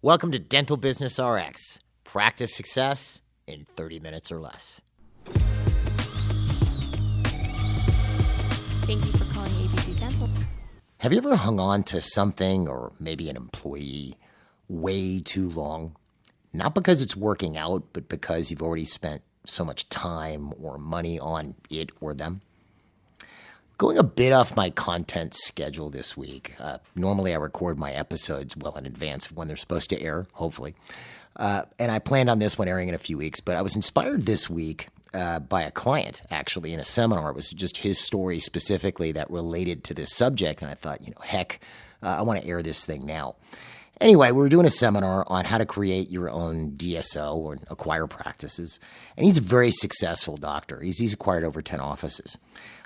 Welcome to Dental Business RX. Practice success in 30 minutes or less. Thank you for calling ABC Dental. Have you ever hung on to something or maybe an employee way too long? Not because it's working out, but because you've already spent so much time or money on it or them? Going a bit off my content schedule this week. Normally I record my episodes well in advance of when they're supposed to air, hopefully. And I planned on this one airing in a few weeks, but I was inspired this week by a client, actually, in a seminar. It was just his story specifically that related to this subject. And I thought, I want to air this thing now. Anyway, we were doing a seminar on how to create your own DSO or acquire practices. And he's a very successful doctor. He's acquired over 10 offices.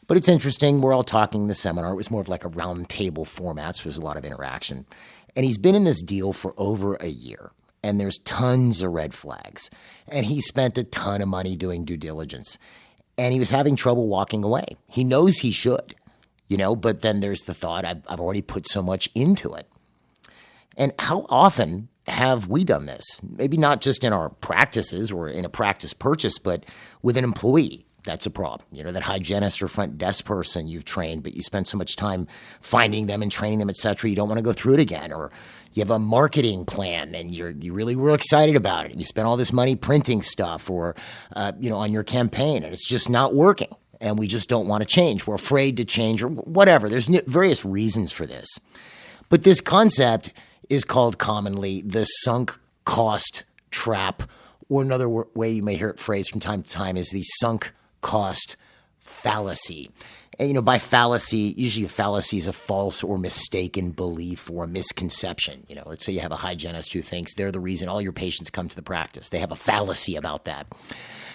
But it's interesting. We're all talking in the seminar. It was more of like a round table format, so there's a lot of interaction. And he's been in this deal for over a year. And there's tons of red flags. And he spent a ton of money doing due diligence. And he was having trouble walking away. He knows he should, but then there's the thought, I've already put so much into it. And how often have we done this? Maybe not just in our practices or in a practice purchase, but with an employee. That's a problem. That hygienist or front desk person you've trained, but you spend so much time finding them and training them, et cetera, you don't want to go through it again. Or you have a marketing plan and you really were excited about it. And you spent all this money printing stuff or, on your campaign, and it's just not working. And we just don't want to change. We're afraid to change or whatever. There's various reasons for this. But this concept is called commonly the sunk cost trap, or another way you may hear it phrased from time to time is the sunk cost fallacy. And, by fallacy, usually a fallacy is a false or mistaken belief or a misconception. Let's say you have a hygienist who thinks they're the reason all your patients come to the practice. They have a fallacy about that.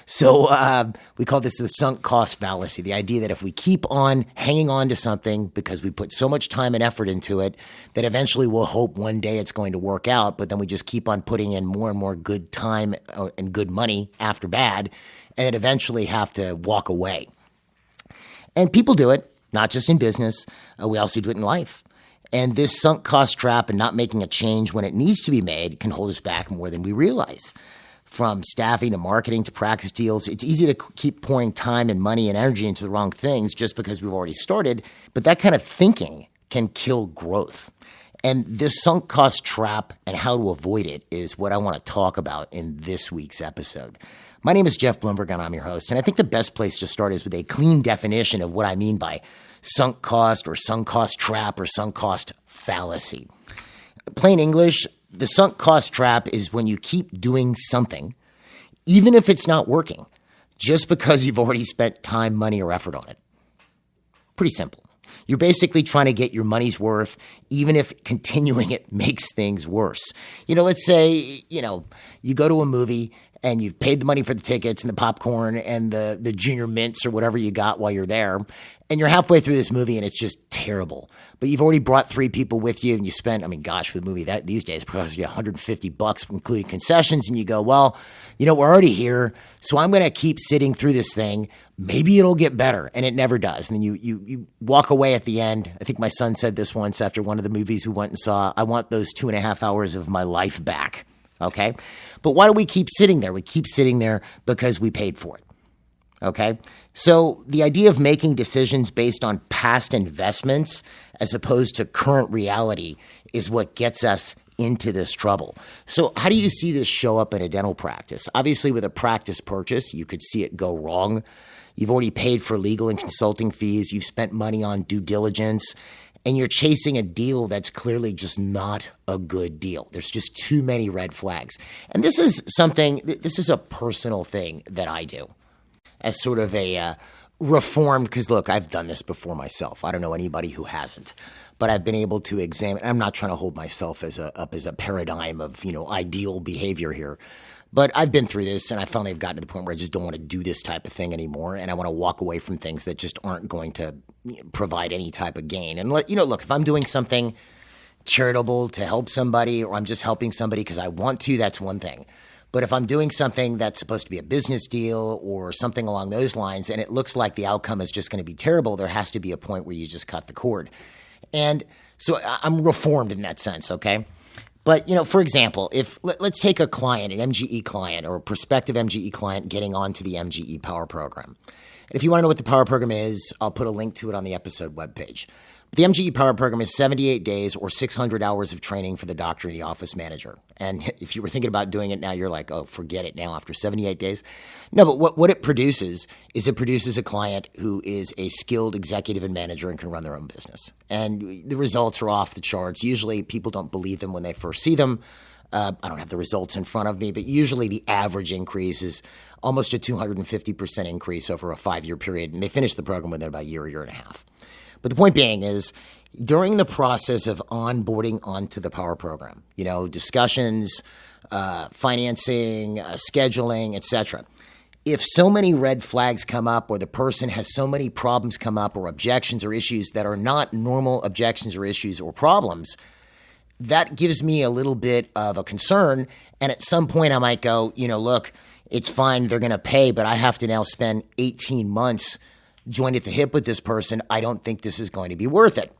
So we call this the sunk cost fallacy, the idea that if we keep on hanging on to something because we put so much time and effort into it, that eventually we'll hope one day it's going to work out, but then we just keep on putting in more and more good time and good money after bad, and then eventually have to walk away. And people do it, not just in business. We also do it in life. And this sunk cost trap and not making a change when it needs to be made can hold us back more than we realize. From staffing to marketing to practice deals, it's easy to keep pouring time and money and energy into the wrong things just because we've already started. But that kind of thinking can kill growth. And this sunk cost trap and how to avoid it is what I want to talk about in this week's episode. My name is Jeff Bloomberg, and I'm your host. And I think the best place to start is with a clean definition of what I mean by sunk cost or sunk cost trap or sunk cost fallacy. Plain English, the sunk cost trap is when you keep doing something, even if it's not working, just because you've already spent time, money, or effort on it. Pretty simple. You're basically trying to get your money's worth, even if continuing it makes things worse. Let's say, you go to a movie and you've paid the money for the tickets and the popcorn and the junior mints or whatever you got while you're there, and you're halfway through this movie and it's just terrible. But you've already brought 3 people with you and you spent, with a movie that these days costs you $150 including concessions, and you go, well, we're already here, so I'm going to keep sitting through this thing. Maybe it'll get better, and it never does. And then you walk away at the end. I think my son said this once after one of the movies we went and saw, I want those 2.5 hours of my life back. Okay? But why do we keep sitting there? We keep sitting there because we paid for it. Okay? So the idea of making decisions based on past investments as opposed to current reality is what gets us into this trouble. So how do you see this show up in a dental practice? Obviously, with a practice purchase, you could see it go wrong. You've already paid for legal and consulting fees. You've spent money on due diligence. And you're chasing a deal that's clearly just not a good deal. There's just too many red flags. And this is a personal thing that I do as sort of a reformed, because look, I've done this before myself. I don't know anybody who hasn't, but I've been able to examine. I'm not trying to hold myself up as a paradigm of, ideal behavior here. But I've been through this, and I finally have gotten to the point where I just don't want to do this type of thing anymore, and I want to walk away from things that just aren't going to provide any type of gain. And look, if I'm doing something charitable to help somebody, or I'm just helping somebody because I want to, that's one thing. But if I'm doing something that's supposed to be a business deal or something along those lines, and it looks like the outcome is just going to be terrible, there has to be a point where you just cut the cord. And so I'm reformed in that sense, okay? But, for example, if let's take a client, an MGE client or a prospective MGE client getting onto the MGE Power Program. And if you want to know what the Power Program is, I'll put a link to it on the episode webpage. The MGE Power Program is 78 days or 600 hours of training for the doctor and the office manager. And if you were thinking about doing it now, you're like, oh, forget it now after 78 days. No, but what it produces is it produces a client who is a skilled executive and manager and can run their own business. And the results are off the charts. Usually people don't believe them when they first see them. I don't have the results in front of me, but usually the average increase is almost a 250% increase over a 5-year period. And they finish the program within about a year and a half. But the point being is, during the process of onboarding onto the Power Program, discussions, financing, scheduling, etc., if so many red flags come up or the person has so many problems come up or objections or issues that are not normal objections or issues or problems, that gives me a little bit of a concern. And at some point I might go, look, it's fine, they're going to pay, but I have to now spend 18 months joined at the hip with this person. I don't think this is going to be worth it.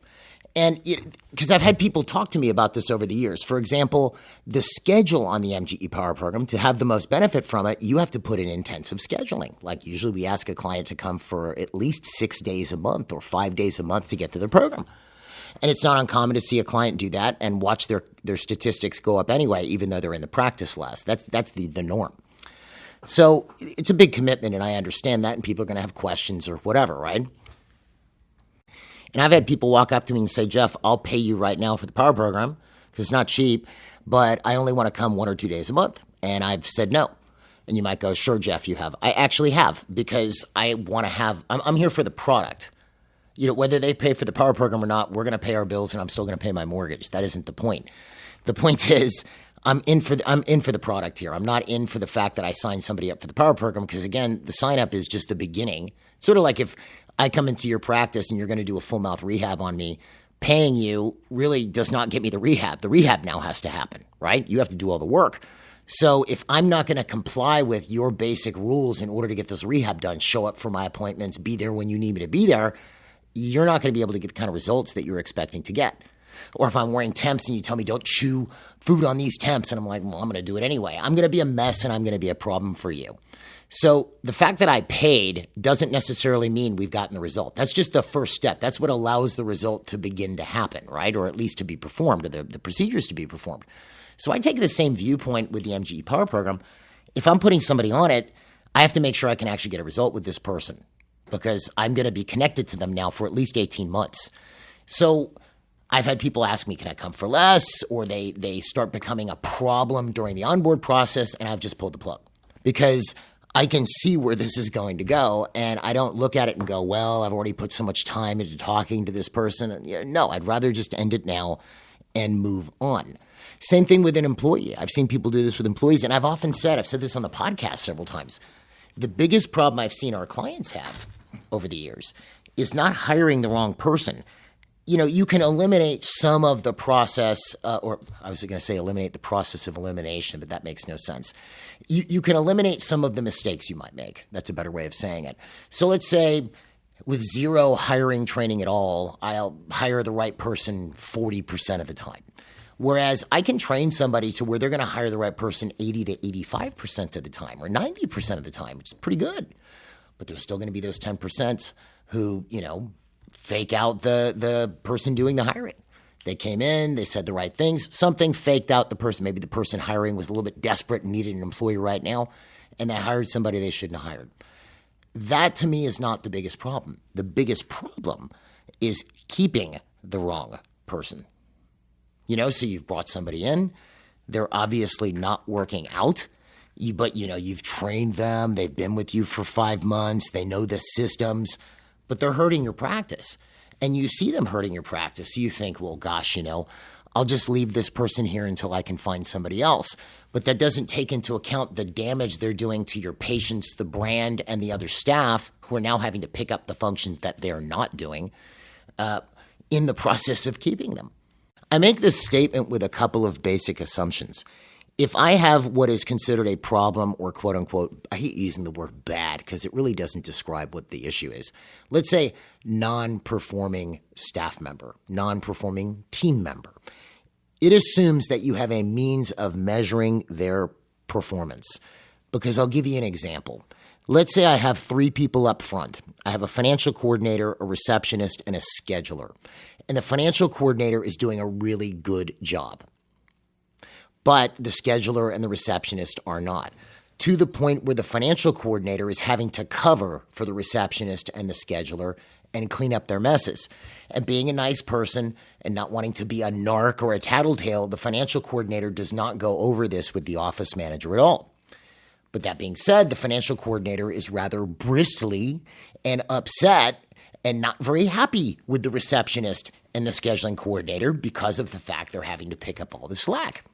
And because I've had people talk to me about this over the years. For example, the schedule on the MGE Power Program, to have the most benefit from it, you have to put in intensive scheduling. Like usually we ask a client to come for at least 6 days a month or 5 days a month to get to the program. And it's not uncommon to see a client do that and watch their statistics go up anyway, even though they're in the practice less. That's the norm. So it's a big commitment, and I understand that, and people are going to have questions or whatever, right? And I've had people walk up to me and say, Jeff, I'll pay you right now for the Power Program because it's not cheap, but I only want to come 1 or 2 days a month. And I've said no. And you might go, sure, Jeff, you have. I actually have, because I want to have, I'm here for the product. Whether they pay for the Power Program or not, we're going to pay our bills and I'm still going to pay my mortgage. That isn't the point. The point is, I'm in for the product here. I'm not in for the fact that I signed somebody up for the Power Program, because again, the sign up is just the beginning. Sort of like if I come into your practice and you're going to do a full mouth rehab on me, paying you really does not get me the rehab. The rehab now has to happen, right? You have to do all the work. So if I'm not going to comply with your basic rules in order to get this rehab done, show up for my appointments, be there when you need me to be there, you're not going to be able to get the kind of results that you're expecting to get. Or if I'm wearing temps and you tell me don't chew food on these temps, and I'm like, well, I'm going to do it anyway. I'm going to be a mess and I'm going to be a problem for you. So the fact that I paid doesn't necessarily mean we've gotten the result. That's just the first step. That's what allows the result to begin to happen, right? Or at least to be performed, or the procedures to be performed. So I take the same viewpoint with the MGE Power Program. If I'm putting somebody on it, I have to make sure I can actually get a result with this person, because I'm going to be connected to them now for at least 18 months. So I've had people ask me, can I come for less? Or they start becoming a problem during the onboard process, and I've just pulled the plug because I can see where this is going to go, and I don't look at it and go, well, I've already put so much time into talking to this person. No, I'd rather just end it now and move on. Same thing with an employee. I've seen people do this with employees, and I've said this on the podcast several times. The biggest problem I've seen our clients have over the years is not hiring the wrong person. You can eliminate some of the process, or I was going to say eliminate the process of elimination, but that makes no sense. You can eliminate some of the mistakes you might make. That's a better way of saying it. So let's say with zero hiring training at all, I'll hire the right person 40% of the time. Whereas I can train somebody to where they're going to hire the right person 80 to 85% of the time, or 90% of the time, which is pretty good. But there's still going to be those 10% who, fake out the person doing the hiring. They came in, they said the right things, something faked out the person. Maybe the person hiring was a little bit desperate and needed an employee right now, and they hired somebody they shouldn't have hired. That, to me, is not the biggest problem. The biggest problem is keeping the wrong person. So you've brought somebody in, they're obviously not working out, but you've trained them, they've been with you for 5 months, they know the systems, but they're hurting your practice. And you see them hurting your practice. So you think, well, gosh, I'll just leave this person here until I can find somebody else. But that doesn't take into account the damage they're doing to your patients, the brand, and the other staff who are now having to pick up the functions that they're not doing in the process of keeping them. I make this statement with a couple of basic assumptions. If I have what is considered a problem or quote unquote, I hate using the word bad because it really doesn't describe what the issue is. Let's say non-performing staff member, non-performing team member. it assumes that you have a means of measuring their performance. Because I'll give you an example. Let's say I have 3 people up front. I have a financial coordinator, a receptionist, and a scheduler. And the financial coordinator is doing a really good job. But the scheduler and the receptionist are not. To the point where the financial coordinator is having to cover for the receptionist and the scheduler and clean up their messes. And being a nice person and not wanting to be a narc or a tattletale, the financial coordinator does not go over this with the office manager at all. But that being said, the financial coordinator is rather bristly and upset and not very happy with the receptionist and the scheduling coordinator because of the fact they're having to pick up all the slack.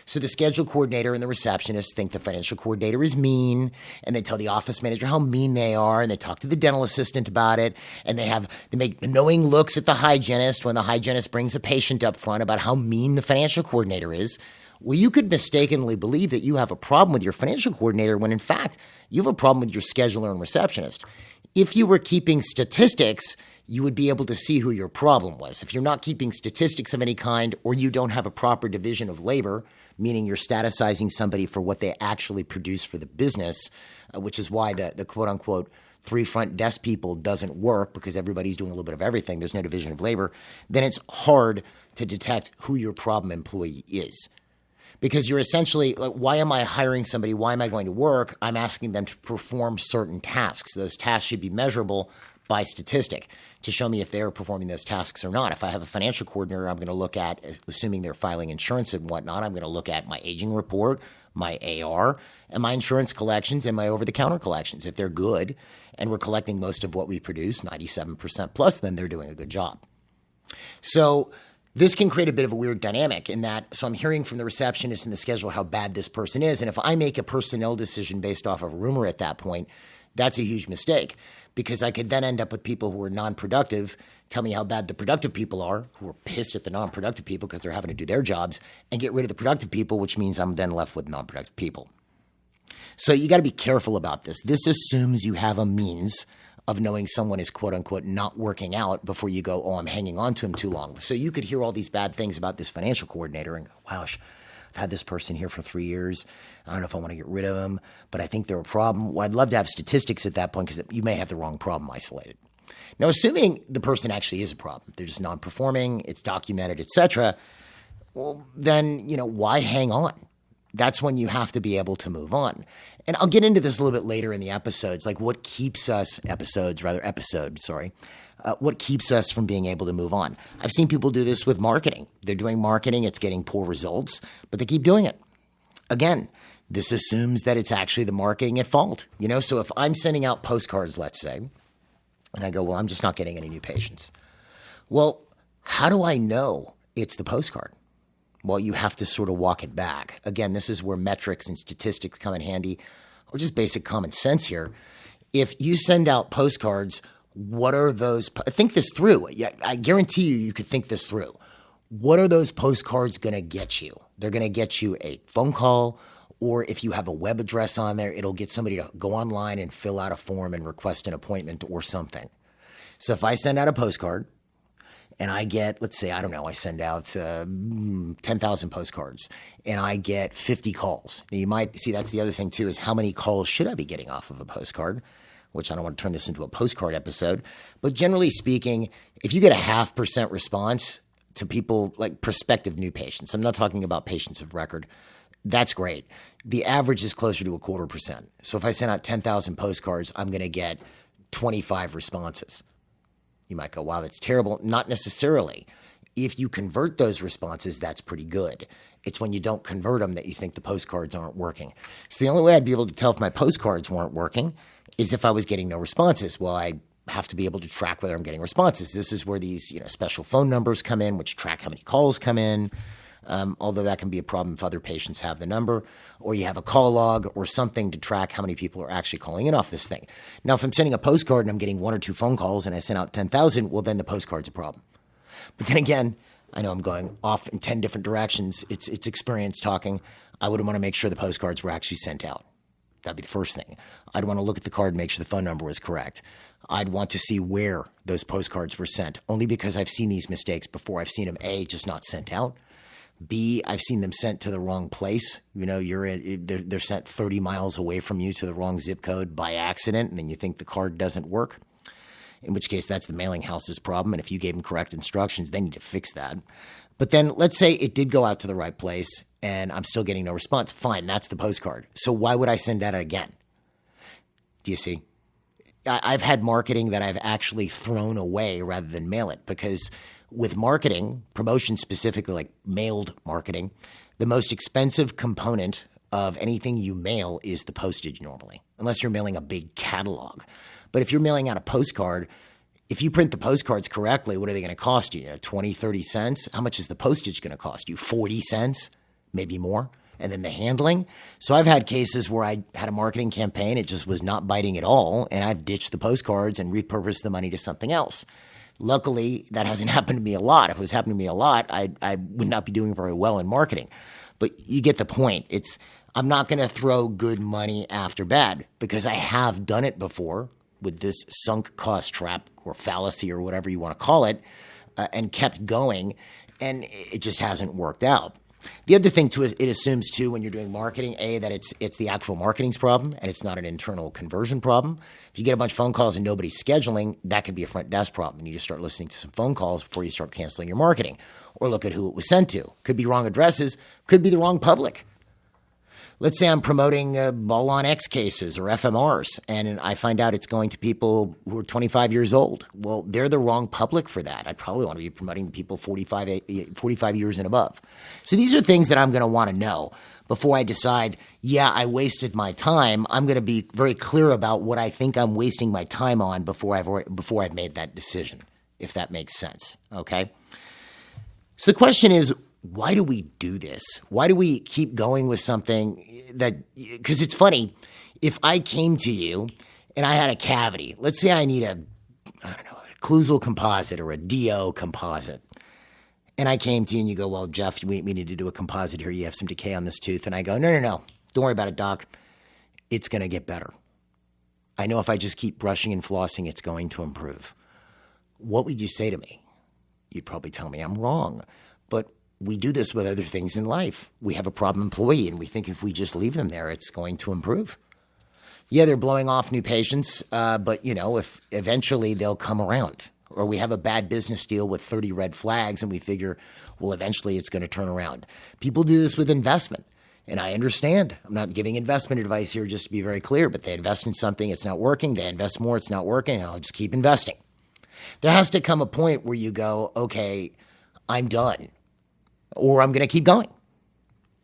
So the schedule coordinator and the receptionist think the financial coordinator is mean, and they tell the office manager how mean they are, and they talk to the dental assistant about it, and they make knowing looks at the hygienist when the hygienist brings a patient up front about how mean the financial coordinator is. Well, you could mistakenly believe that you have a problem with your financial coordinator when in fact you have a problem with your scheduler and receptionist. If you were keeping statistics, you would be able to see who your problem was. If you're not keeping statistics of any kind, or you don't have a proper division of labor, meaning you're statusizing somebody for what they actually produce for the business, which is why the quote-unquote 3 front desk people doesn't work because everybody's doing a little bit of everything. There's no division of labor. Then it's hard to detect who your problem employee is. Because you're essentially, like, why am I hiring somebody? Why am I going to work? I'm asking them to perform certain tasks. Those tasks should be measurable by statistic to show me if they're performing those tasks or not. If I have a financial coordinator, I'm going to look at, assuming they're filing insurance and whatnot, I'm going to look at my aging report, my AR, and my insurance collections and my over-the-counter collections. If they're good and we're collecting most of what we produce, 97% plus, then they're doing a good job. So this can create a bit of a weird dynamic in that, so I'm hearing from the receptionist and the scheduler how bad this person is, and if I make a personnel decision based off of a rumor at that point, that's a huge mistake, because I could then end up with people who are non-productive, tell me how bad the productive people are, who are pissed at the non-productive people because they're having to do their jobs, and get rid of the productive people, which means I'm then left with non-productive people. So you got to be careful about this. This assumes you have a means of knowing someone is quote-unquote not working out before you go, oh, I'm hanging on to him too long. So you could hear all these bad things about this financial coordinator and go, wow, I've had this person here for 3 years. I don't know if I want to get rid of them, but I think they're a problem. Well, I'd love to have statistics at that point because you may have the wrong problem isolated. Now, assuming the person actually is a problem, they're just non-performing, it's documented, etc., well, then, why hang on? That's when you have to be able to move on. And I'll get into this a little bit later in the episodes, like what keeps us, what keeps us from being able to move on. I've seen people do this with marketing. They're doing marketing, it's getting poor results, but they keep doing it. Again, this assumes that it's actually the marketing at fault. So if I'm sending out postcards, let's say, and I go, well, I'm just not getting any new patients. Well, how do I know it's the postcard? Well, you have to sort of walk it back. Again, this is where metrics and statistics come in handy, or just basic common sense here. If you send out postcards, what are those? Think this through. I guarantee you could think this through. What are those postcards going to get you? They're going to get you a phone call, or if you have a web address on there, it'll get somebody to go online and fill out a form and request an appointment or something. So if I send out a postcard, and I get, let's say, I send out 10,000 postcards and I get 50 calls. Now you might see that's the other thing too, is how many calls should I be getting off of a postcard, which I don't want to turn this into a postcard episode. But generally speaking, if you get a 0.5% response to people like prospective new patients, I'm not talking about patients of record, that's great. The average is closer to 0.25%. So if I send out 10,000 postcards, I'm going to get 25 responses. You might go, wow, that's terrible. Not necessarily. If you convert those responses, that's pretty good. It's when you don't convert them that you think the postcards aren't working. So the only way I'd be able to tell if my postcards weren't working is if I was getting no responses. Well, I have to be able to track whether I'm getting responses. This is where these special phone numbers come in, which track how many calls come in. Although that can be a problem if other patients have the number, or you have a call log or something to track how many people are actually calling in off this thing. Now, if I'm sending a postcard and I'm getting 1 or 2 phone calls and I send out 10,000, well, then the postcard's a problem. But then again, I know I'm going off in 10 different directions. It's experience talking. I would want to make sure the postcards were actually sent out. That'd be the first thing. I'd want to look at the card and make sure the phone number was correct. I'd want to see where those postcards were sent, only because I've seen these mistakes before. I've seen them, A, just not sent out. B, I've seen them sent to the wrong place. They're sent 30 miles away from you to the wrong zip code by accident, and then you think the card doesn't work, in which case that's the mailing house's problem. And if you gave them correct instructions, they need to fix that. But then let's say it did go out to the right place and I'm still getting no response. Fine, that's the postcard. So why would I send that again? Do you see? I've had marketing that I've actually thrown away rather than mail it, because with marketing, promotion specifically, like mailed marketing, the most expensive component of anything you mail is the postage normally, unless you're mailing a big catalog. But if you're mailing out a postcard, if you print the postcards correctly, what are they going to cost you? 20, 30 cents? How much is the postage going to cost you? 40 cents? Maybe more? And then the handling. So I've had cases where I had a marketing campaign, it just was not biting at all, and I've ditched the postcards and repurposed the money to something else. Luckily, that hasn't happened to me a lot. If it was happening to me a lot, I would not be doing very well in marketing. But you get the point. I'm not going to throw good money after bad, because I have done it before with this sunk cost trap or fallacy or whatever you want to call it, and kept going, and it just hasn't worked out. The other thing, too, is it assumes, too, when you're doing marketing, that it's the actual marketing's problem and it's not an internal conversion problem. If you get a bunch of phone calls and nobody's scheduling, that could be a front desk problem. You need to start listening to some phone calls before you start canceling your marketing, or look at who it was sent to. Could be wrong addresses, could be the wrong public. Let's say I'm promoting Ball-on X cases or FMRs, and I find out it's going to people who are 25 years old. Well, they're the wrong public for that. I'd probably want to be promoting people 45 years and above. So these are things that I'm going to want to know before I decide, yeah, I wasted my time. I'm going to be very clear about what I think I'm wasting my time on before I've made that decision, if that makes sense, okay? So the question is, why do we do this? Why do we keep going with something because it's funny, if I came to you and I had a cavity, let's say I need a occlusal composite or a DO composite, and I came to you and you go, well, Jeff, we need to do a composite here. You have some decay on this tooth. And I go, no, don't worry about it, doc. It's going to get better. I know if I just keep brushing and flossing, it's going to improve. What would you say to me? You'd probably tell me I'm wrong. But we do this with other things in life. We have a problem employee, and we think if we just leave them there, it's going to improve. Yeah, they're blowing off new patients, but, if eventually they'll come around. Or we have a bad business deal with 30 red flags, and we figure, well, eventually it's going to turn around. People do this with investment, and I understand. I'm not giving investment advice here, just to be very clear, but they invest in something, it's not working. They invest more, it's not working, and I'll just keep investing. There has to come a point where you go, okay, I'm done. Or I'm going to keep going,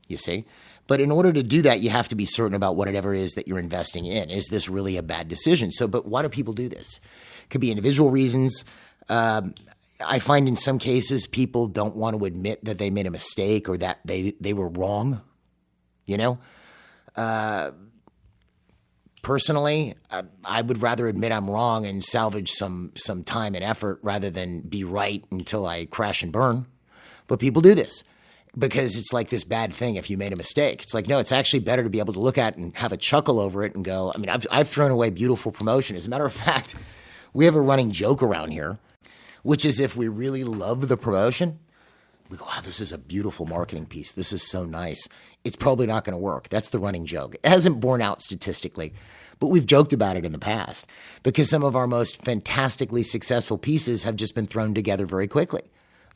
you see? But in order to do that, you have to be certain about whatever it is that you're investing in. Is this really a bad decision? But why do people do this? It could be individual reasons. I find in some cases people don't want to admit that they made a mistake or that they were wrong, Personally, I would rather admit I'm wrong and salvage some time and effort rather than be right until I crash and burn. But people do this because it's like this bad thing if you made a mistake. It's like, no, it's actually better to be able to look at it and have a chuckle over it and go, I've thrown away beautiful promotion. As a matter of fact, we have a running joke around here, which is if we really love the promotion, we go, wow, this is a beautiful marketing piece. This is so nice. It's probably not going to work. That's the running joke. It hasn't borne out statistically, but we've joked about it in the past because some of our most fantastically successful pieces have just been thrown together very quickly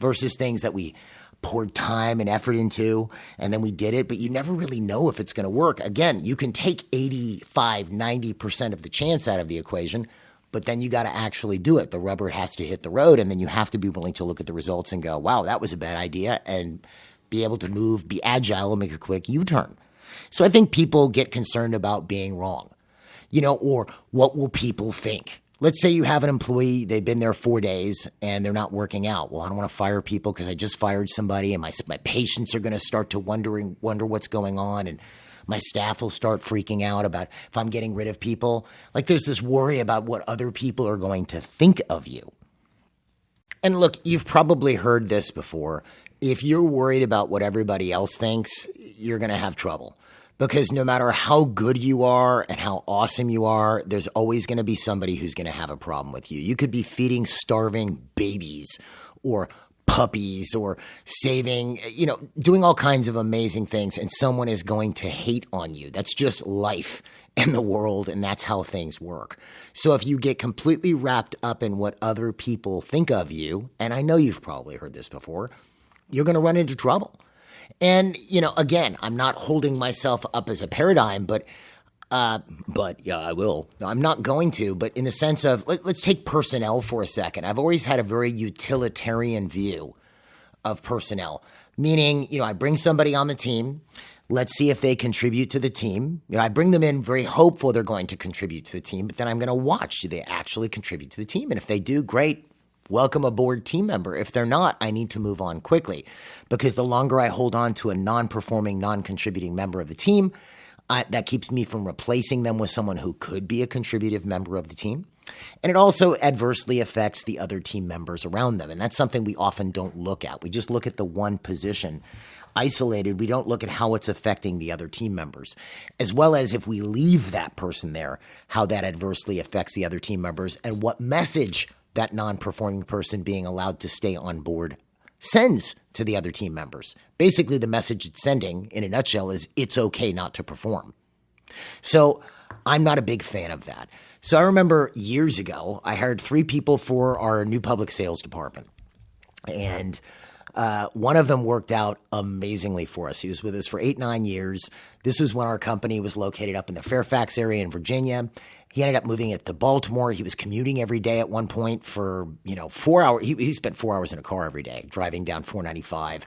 versus things that we poured time and effort into and then we did it, but you never really know if it's going to work. Again, you can take 85, 90% of the chance out of the equation, but then you got to actually do it. The rubber has to hit the road, and then you have to be willing to look at the results and go, wow, that was a bad idea, and be able to move, be agile, and make a quick U-turn. So I think people get concerned about being wrong, or what will people think? Let's say you have an employee, they've been there 4 days and they're not working out. Well, I don't want to fire people because I just fired somebody and my patients are going to start to wonder what's going on, and my staff will start freaking out about if I'm getting rid of people. Like there's this worry about what other people are going to think of you. And look, you've probably heard this before. If you're worried about what everybody else thinks, you're going to have trouble. Because no matter how good you are and how awesome you are, there's always going to be somebody who's going to have a problem with you. You could be feeding starving babies or puppies or saving, doing all kinds of amazing things, and someone is going to hate on you. That's just life in the world, and that's how things work. So if you get completely wrapped up in what other people think of you, and I know you've probably heard this before, you're going to run into trouble. And, again, I'm not holding myself up as a paradigm, but yeah, I will. No, I'm not going to, but in the sense of, let's take personnel for a second. I've always had a very utilitarian view of personnel, meaning, I bring somebody on the team. Let's see if they contribute to the team. I bring them in very hopeful they're going to contribute to the team, but then I'm going to watch. Do they actually contribute to the team? And if they do, great. Welcome aboard, team member. If they're not, I need to move on quickly, because the longer I hold on to a non-performing, non-contributing member of the team, that keeps me from replacing them with someone who could be a contributive member of the team. And it also adversely affects the other team members around them. And that's something we often don't look at. We just look at the one position isolated. We don't look at how it's affecting the other team members, as well as if we leave that person there, how that adversely affects the other team members and what message that non-performing person being allowed to stay on board sends to the other team members. Basically, the message it's sending, in a nutshell, is it's okay not to perform. So I'm not a big fan of that. So I remember years ago, I hired 3 people for our new public sales department. And one of them worked out amazingly for us. He was with us for 8-9 years. This was when our company was located up in the Fairfax area in Virginia. He ended up moving it to Baltimore. He was commuting every day at one point for, 4 hours. He spent 4 hours in a car every day, driving down 495,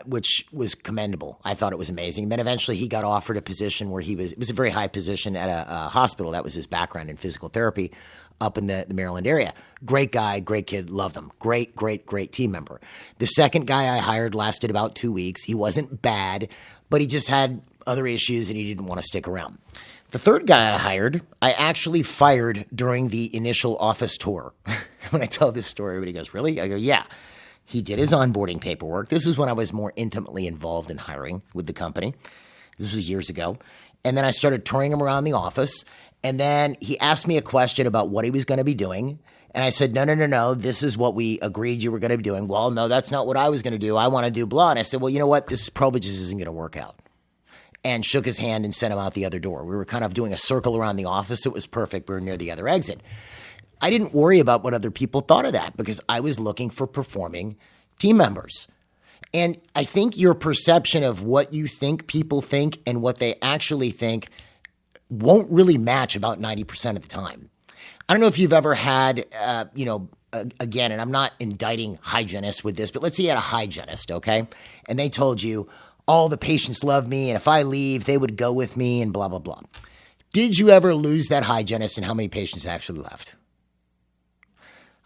which was commendable. I thought it was amazing. Then eventually he got offered a position where it was a very high position at a hospital. That was his background in physical therapy up in the Maryland area. Great guy, great kid, loved him. Great, great, great team member. The second guy I hired lasted about 2 weeks. He wasn't bad, but he just had other issues and he didn't want to stick around. The third guy I hired, I actually fired during the initial office tour. When I tell this story, everybody goes, really? I go, yeah. He did his onboarding paperwork. This is when I was more intimately involved in hiring with the company. This was years ago. And then I started touring him around the office. And then he asked me a question about what he was going to be doing. And I said, no, this is what we agreed you were going to be doing. Well, no, that's not what I was going to do. I want to do blah. And I said, well, you know what? This probably just isn't going to work out. And shook his hand and sent him out the other door. We were kind of doing a circle around the office. It was perfect. We were near the other exit. I didn't worry about what other people thought of that because I was looking for performing team members. And I think your perception of what you think people think and what they actually think won't really match about 90% of the time. I don't know if you've ever had, again, and I'm not indicting hygienists with this, but let's say you had a hygienist, okay? And they told you, all the patients love me, and if I leave, they would go with me, and blah, blah, blah. Did you ever lose that hygienist, and how many patients actually left?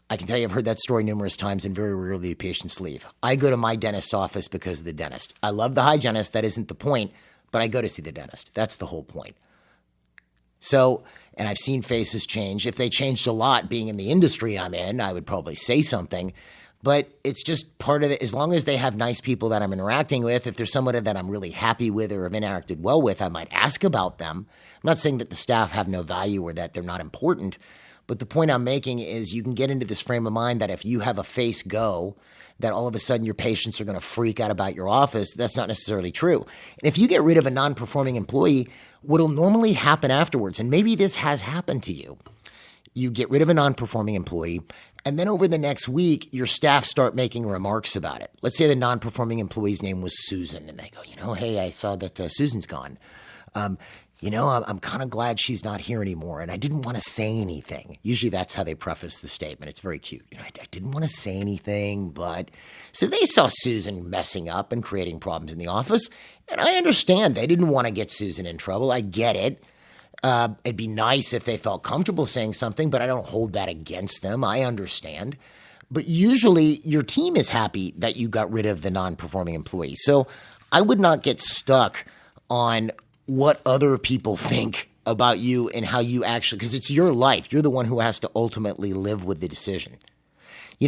I can tell you I've heard that story numerous times, and very rarely do patients leave. I go to my dentist's office because of the dentist. I love the hygienist. That isn't the point, but I go to see the dentist. That's the whole point. So, and I've seen faces change. If they changed a lot being in the industry I'm in, I would probably say something. But it's just part of it. As long as they have nice people that I'm interacting with, if there's somebody that I'm really happy with or have interacted well with, I might ask about them. I'm not saying that the staff have no value or that they're not important. But the point I'm making is you can get into this frame of mind that if you have a face go, that all of a sudden your patients are going to freak out about your office. That's not necessarily true. And if you get rid of a non-performing employee, what'll normally happen afterwards, and maybe this has happened to you, you get rid of a non-performing employee, and then over the next week, your staff start making remarks about it. Let's say the non-performing employee's name was Susan, and they go, hey, I saw that Susan's gone. I'm kind of glad she's not here anymore, and I didn't want to say anything. Usually that's how they preface the statement. It's very cute. I didn't want to say anything, but... So they saw Susan messing up and creating problems in the office, and I understand they didn't want to get Susan in trouble. I get it. It'd be nice if they felt comfortable saying something, but I don't hold that against them. I understand. But usually your team is happy that you got rid of the non-performing employee. So I would not get stuck on what other people think about you and how you actually, because it's your life. You're the one who has to ultimately live with the decision.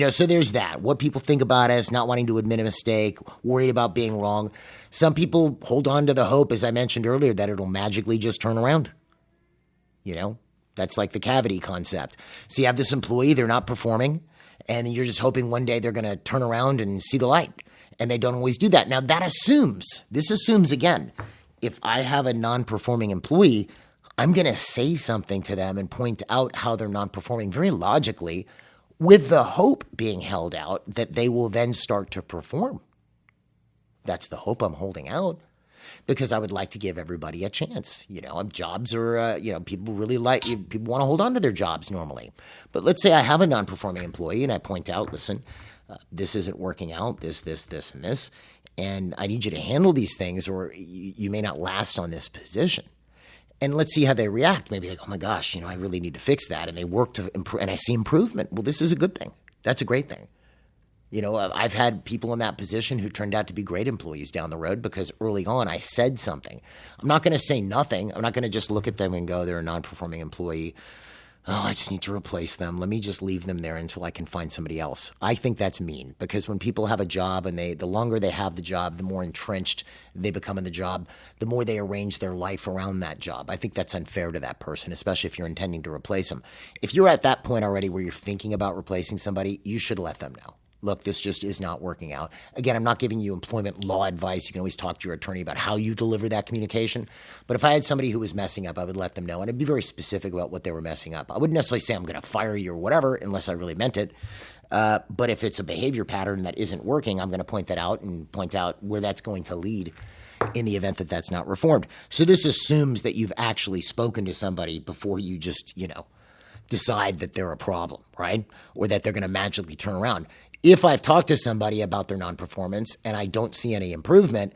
So there's that. What people think about us, not wanting to admit a mistake, worried about being wrong. Some people hold on to the hope, as I mentioned earlier, that it'll magically just turn around. That's like the cavity concept. So you have this employee, they're not performing, And you're just hoping one day they're going to turn around and see the light. And they don't always do that. Now, this assumes again, if I have a non-performing employee, I'm going to say something to them and point out how they're non-performing very logically, with the hope being held out that they will then start to perform. That's the hope I'm holding out, because I would like to give everybody a chance. Jobs are, people people want to hold on to their jobs normally. But let's say I have a non-performing employee and I point out, listen, this isn't working out, this, and this, and I need you to handle these things or you may not last on this position. And let's see how they react. Maybe like, oh my gosh, I really need to fix that. And they work to improve, and I see improvement. Well, this is a good thing. That's a great thing. I've had people in that position who turned out to be great employees down the road because early on I said something. I'm not going to say nothing. I'm not going to just look at them and go, they're a non-performing employee. Oh, I just need to replace them. Let me just leave them there until I can find somebody else. I think that's mean, because when people have a job and the longer they have the job, the more entrenched they become in the job, the more they arrange their life around that job. I think that's unfair to that person, especially if you're intending to replace them. If you're at that point already where you're thinking about replacing somebody, you should let them know. Look, this just is not working out. Again, I'm not giving you employment law advice. You can always talk to your attorney about how you deliver that communication. But if I had somebody who was messing up, I would let them know. And I'd be very specific about what they were messing up. I wouldn't necessarily say I'm going to fire you or whatever unless I really meant it. But if it's a behavior pattern that isn't working, I'm going to point that out and point out where that's going to lead in the event that that's not reformed. So this assumes that you've actually spoken to somebody before you just, decide that they're a problem, right? Or that they're going to magically turn around. If I've talked to somebody about their non-performance and I don't see any improvement,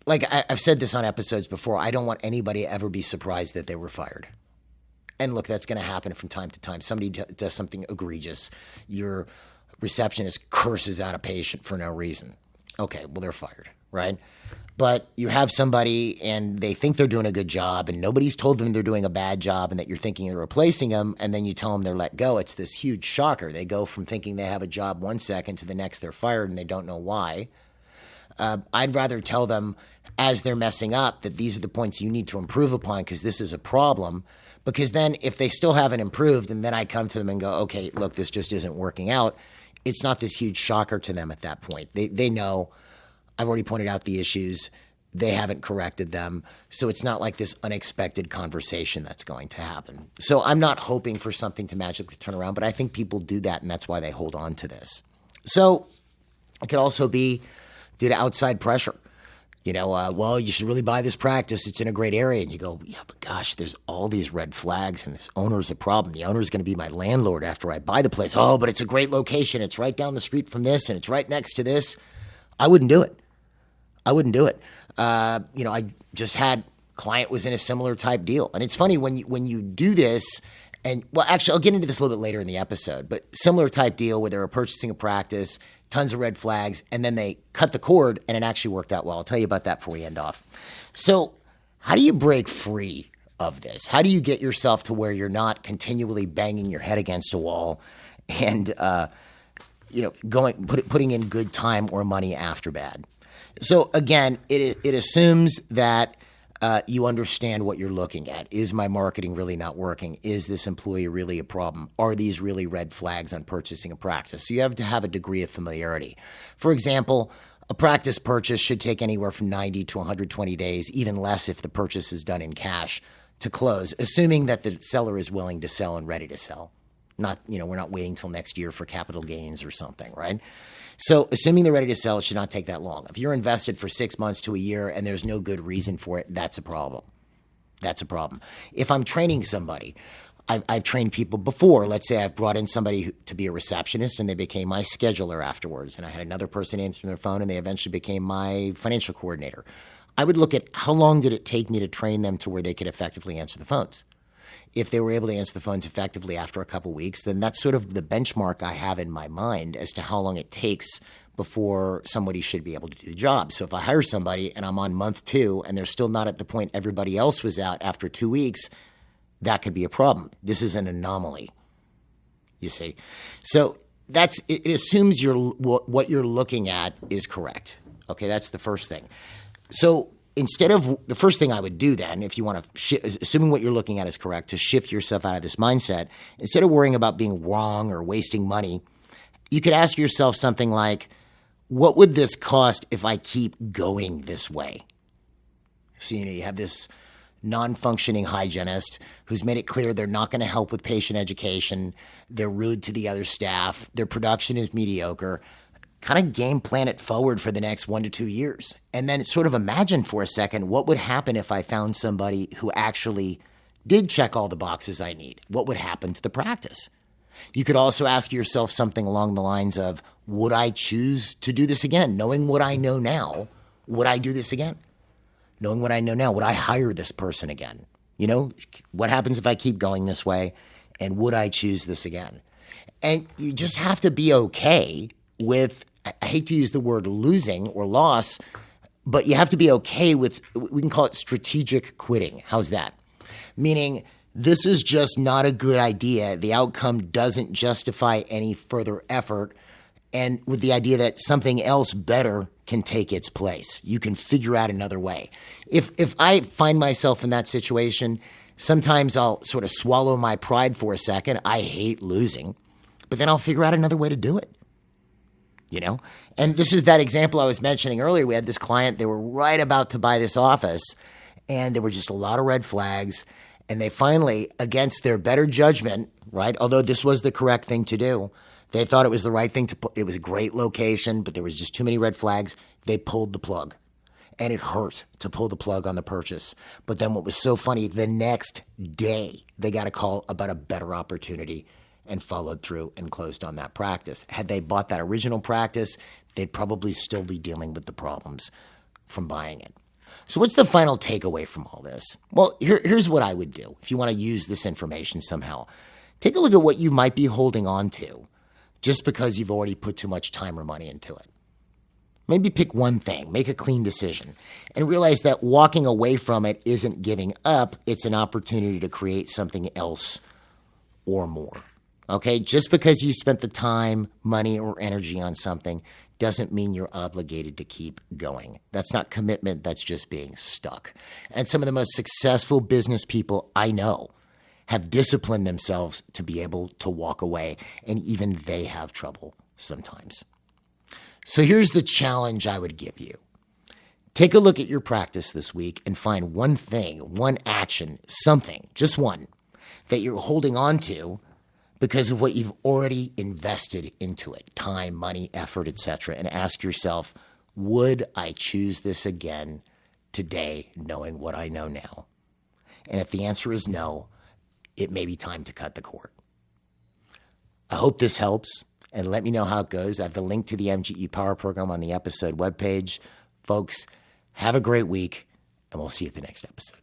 like I've said this on episodes before, I don't want anybody to ever be surprised that they were fired. And look, that's going to happen from time to time. Somebody does something egregious. Your receptionist curses out a patient for no reason. Okay, well, they're fired, right? But you have somebody and they think they're doing a good job and nobody's told them they're doing a bad job and that you're thinking of replacing them, and then you tell them they're let go. It's this huge shocker. They go from thinking they have a job 1 second to the next they're fired and they don't know why. I'd rather tell them as they're messing up that these are the points you need to improve upon because this is a problem. Because then if they still haven't improved and then I come to them and go, okay, look, this just isn't working out, it's not this huge shocker to them at that point. They know I've already pointed out the issues. They haven't corrected them. So it's not like this unexpected conversation that's going to happen. So I'm not hoping for something to magically turn around, but I think people do that, and that's why they hold on to this. So it could also be due to outside pressure. Well, you should really buy this practice. It's in a great area. And you go, yeah, but gosh, there's all these red flags and this owner's a problem. The owner's going to be my landlord after I buy the place. Oh, but it's a great location. It's right down the street from this and it's right next to this. I wouldn't do it. I just had client was in a similar type deal. And it's funny when you do this, and well, actually, I'll get into this a little bit later in the episode, but similar type deal where they were purchasing a practice, tons of red flags, and then they cut the cord and it actually worked out well. I'll tell you about that before we end off. So how do you break free of this? How do you get yourself to where you're not continually banging your head against a wall and, putting in good time or money after bad? So again, it assumes that you understand what you're looking at. Is my marketing really not working? Is this employee really a problem? Are these really red flags on purchasing a practice? So you have to have a degree of familiarity. For example, a practice purchase should take anywhere from 90 to 120 days, even less if the purchase is done in cash, to close, assuming that the seller is willing to sell and ready to sell. We're not waiting till next year for capital gains or something, right? So assuming they're ready to sell, it should not take that long. If you're invested for 6 months to a year and there's no good reason for it, that's a problem. That's a problem. If I'm training somebody, I've trained people before. Let's say I've brought in somebody to be a receptionist and they became my scheduler afterwards. And I had another person answer their phone and they eventually became my financial coordinator. I would look at how long did it take me to train them to where they could effectively answer the phones. If they were able to answer the phones effectively after a couple weeks, then that's sort of the benchmark I have in my mind as to how long it takes before somebody should be able to do the job. So if I hire somebody and I'm on month 2 and they're still not at the point everybody else was at after 2 weeks, that could be a problem. This is an anomaly, you see. So it assumes what you're looking at is correct. Okay, that's the first thing. So instead of the first thing I would do then, if you want to, assuming what you're looking at is correct, to shift yourself out of this mindset, instead of worrying about being wrong or wasting money, You could ask yourself something like, what would this cost if I keep going this way? So, you have this non-functioning hygienist who's made it clear they're not going to help with patient education. They're rude to the other staff. Their production is mediocre. Kind of game plan it forward for the next 1 to 2 years. And then sort of imagine for a second, what would happen if I found somebody who actually did check all the boxes I need? What would happen to the practice? You could also ask yourself something along the lines of, would I choose to do this again? Knowing what I know now, would I do this again? Knowing what I know now, would I hire this person again? What happens if I keep going this way? And would I choose this again? And you just have to be okay with, I hate to use the word losing or loss, but you have to be okay with, we can call it strategic quitting. How's that? Meaning, this is just not a good idea. The outcome doesn't justify any further effort. And with the idea that something else better can take its place. You can figure out another way. If I find myself in that situation, sometimes I'll sort of swallow my pride for a second. I hate losing. But then I'll figure out another way to do it. And this is that example I was mentioning earlier. We had this client, they were right about to buy this office, and there were just a lot of red flags. And they finally, against their better judgment, right, although this was the correct thing to do, they thought it was the right thing to put. It was a great location, but there was just too many red flags. They pulled the plug. And it hurt to pull the plug on the purchase. But then what was so funny, the next day, they got a call about a better opportunity and followed through and closed on that practice. Had they bought that original practice, they'd probably still be dealing with the problems from buying it. So what's the final takeaway from all this? Well, here's what I would do if you want to use this information somehow. Take a look at what you might be holding on to just because you've already put too much time or money into it. Maybe pick one thing, make a clean decision, and realize that walking away from it isn't giving up. It's an opportunity to create something else or more. Okay? Just because you spent the time, money, or energy on something doesn't mean you're obligated to keep going. That's not commitment. That's just being stuck. And some of the most successful business people I know have disciplined themselves to be able to walk away, and even they have trouble sometimes. So here's the challenge I would give you. Take a look at your practice this week and find one thing, one action, something, just one, that you're holding on to because of what you've already invested into it, time, money, effort, etc., and ask yourself, would I choose this again today knowing what I know now? And if the answer is no, it may be time to cut the cord. I hope this helps, and let me know how it goes. I have the link to the MGE Power Program on the episode webpage. Folks, have a great week, and we'll see you at the next episode.